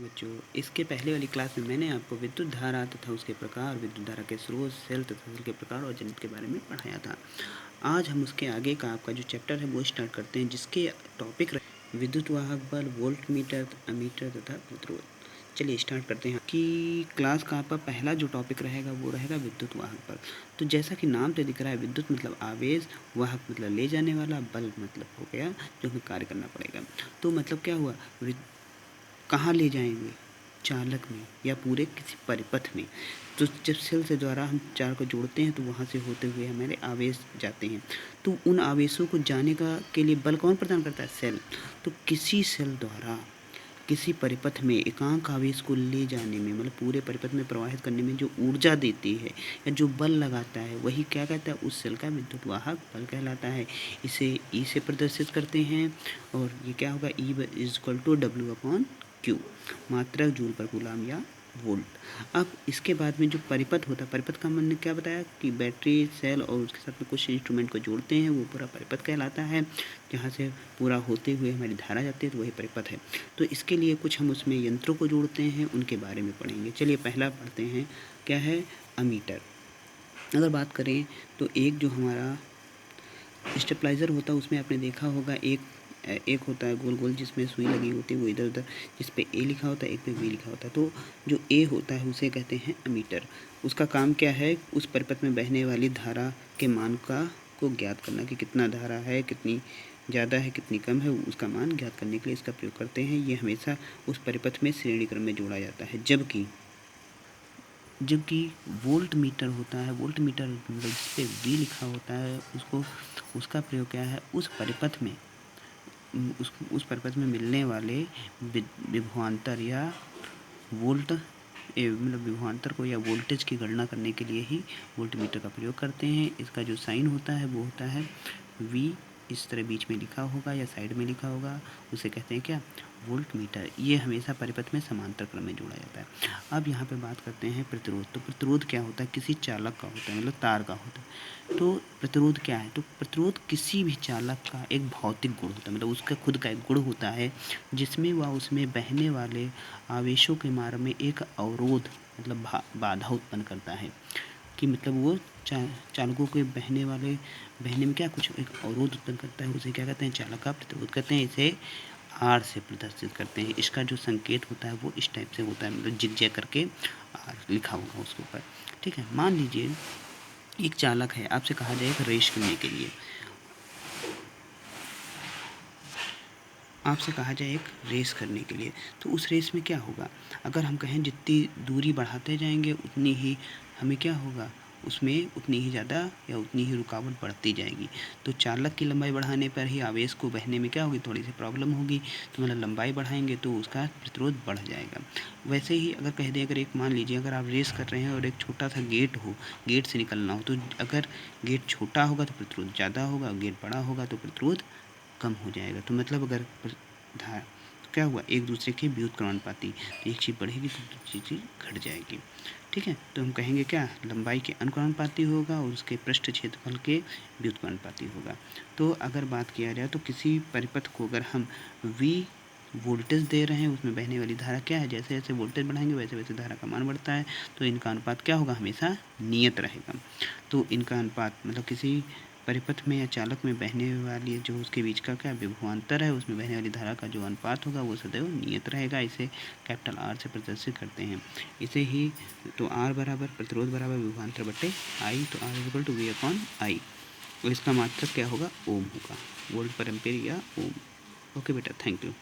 बच्चों, इसके पहले वाली क्लास में मैंने आपको विद्युत धारा तथा उसके प्रकार, विद्युत धारा के स्रोत, सेल तथा सेल के प्रकार और जनित के बारे में पढ़ाया था। आज हम उसके आगे का आपका जो चैप्टर है वो स्टार्ट करते हैं, जिसके टॉपिक विद्युत वाहक बल, वोल्ट मीटर, अमीटर तथा प्रतिरोध। चलिए स्टार्ट करते हैं कि क्लास का आपका पहला जो टॉपिक रहेगा वो रहेगा विद्युत वाहक बल। तो जैसा कि नाम तो दिख रहा है, विद्युत मतलब आवेश, वाहक मतलब ले जाने वाला, बल मतलब हो गया जो हमें कार्य करना पड़ेगा। तो मतलब क्या हुआ, कहाँ ले जाएंगे, चालक में या पूरे किसी परिपथ में। तो जब सेल से द्वारा हम चार को जोड़ते हैं तो वहाँ से होते हुए हमारे आवेश जाते हैं। तो उन आवेशों को जाने का के लिए बल कौन प्रदान करता है, सेल। तो किसी सेल द्वारा किसी परिपथ में एकांक आवेश को ले जाने में, मतलब पूरे परिपथ में प्रवाहित करने में जो ऊर्जा देती है या जो बल लगाता है, वही क्या कहता है, उस सेल का विद्युत वाहक बल कहलाता है। इसे ई से प्रदर्शित करते हैं और ये क्या होगा, E is equal to W/Q, मात्रक जूल पर कूलम या वोल्ट। अब इसके बाद में जो परिपथ होता है, परिपथ का मैंने क्या बताया कि बैटरी, सेल और उसके साथ में कुछ इंस्ट्रूमेंट को जोड़ते हैं, वो पूरा परिपथ कहलाता है। जहाँ से पूरा होते हुए हमारी धारा जाती है तो वही परिपथ है। तो इसके लिए कुछ हम उसमें यंत्रों को जोड़ते हैं, उनके बारे में पढ़ेंगे। चलिए पहला पढ़ते हैं, क्या है, अमीटर। अगर बात करें तो एक जो हमारा स्टेबलाइज़र होता है उसमें आपने देखा होगा एक होता है गोल गोल जिसमें सुई लगी होती है, वो इधर उधर, जिस पे ए लिखा होता है, एक पे बी लिखा होता है। तो जो ए होता है उसे कहते हैं अमीटर। उसका काम क्या है, उस परिपथ में बहने वाली धारा के मान को ज्ञात करना कि कितना धारा है, कितनी ज़्यादा है, कितनी कम है, उसका मान ज्ञात करने के लिए इसका प्रयोग करते हैं। ये हमेशा उस परिपथ में श्रेणी क्रम में जोड़ा जाता है। जबकि वोल्ट मीटर होता है, वोल्ट मीटर मतलब जिस पे वी लिखा होता है, उसका प्रयोग क्या है, उस परिपथ में मिलने वाले विभवांतर या वोल्ट मतलब विभवांतर को या वोल्टेज की गणना करने के लिए ही वोल्ट मीटर का प्रयोग करते हैं। इसका जो साइन होता है वो होता है वी, इस तरह बीच में लिखा होगा या साइड में लिखा होगा, उसे कहते हैं क्या, वोल्ट मीटर। ये हमेशा परिपथ में समांतर क्रम में जोड़ा जाता है। अब यहाँ पे बात करते हैं प्रतिरोध। तो प्रतिरोध क्या होता है, किसी चालक का होता है, मतलब तार का होता है। तो प्रतिरोध क्या है, तो प्रतिरोध किसी भी चालक का एक भौतिक गुण होता है, मतलब उसका खुद का एक गुण होता है जिसमें वह उसमें बहने वाले आवेशों के मार्ग में एक अवरोध मतलब बाधा उत्पन्न करता है। कि मतलब वो चालकों के बहने में क्या कुछ एक अवरोध उत्पन्न करता है, उसे क्या कहते हैं, चालक का प्रतिरोध कहते हैं। इसे आर से प्रदर्शित करते हैं। इसका जो संकेत होता है वो इस टाइप से होता है, मतलब जिग करके आर लिखा होगा उसके ऊपर। ठीक है, मान लीजिए एक चालक है, आपसे कहा जाए एक रेस करने के लिए, आपसे कहा जाए एक रेस करने के लिए, तो उस रेस में क्या होगा, अगर हम कहें जितनी दूरी बढ़ाते जाएंगे उतनी ही हमें क्या होगा, उसमें उतनी ही ज़्यादा या उतनी ही रुकावट बढ़ती जाएगी। तो चालक की लंबाई बढ़ाने पर ही आवेश को बहने में क्या होगी, थोड़ी सी प्रॉब्लम होगी। तो मतलब लंबाई बढ़ाएंगे तो उसका प्रतिरोध बढ़ जाएगा। वैसे ही अगर कह दें, अगर एक मान लीजिए अगर आप रेस कर रहे हैं और एक छोटा सा गेट हो, गेट से निकलना हो, तो अगर गेट छोटा होगा तो प्रतिरोध ज़्यादा होगा, गेट बड़ा होगा तो प्रतिरोध कम हो जाएगा। तो मतलब अगर धारा तो क्या हुआ, एक दूसरे के व्युत्क्रमानुपाती, तो एक चीज़ बढ़ेगी तो दूसरी चीज़ घट जाएगी। ठीक है, तो हम कहेंगे क्या, लंबाई के अनुक्रमानुपाती होगा और उसके पृष्ठ क्षेत्रफल के व्युत्क्रमानुपाती होगा। तो अगर बात किया जाए तो किसी परिपथ को अगर हम वी वोल्टेज दे रहे हैं, उसमें बहने वाली धारा क्या है, जैसे जैसे वोल्टेज बढ़ाएंगे वैसे वैसे धारा का मान बढ़ता है। तो इनका अनुपात क्या होगा, हमेशा नियत रहेगा। तो इनका अनुपात मतलब किसी परिपथ में या चालक में बहने वाली जो उसके बीच का क्या विभवांतर है, उसमें बहने वाली धारा का जो अनुपात होगा वो सदैव नियत रहेगा। इसे कैपिटल आर से प्रदर्शित करते हैं। इसे ही तो आर बराबर प्रतिरोध बराबर विभवांतर बटे आई, तो आर इक्वल टू V/I। और इसका मात्रक क्या होगा, ओम होगा, वोल्ट पर एम्पीयर या ओम। ओके बेटा, थैंक यू।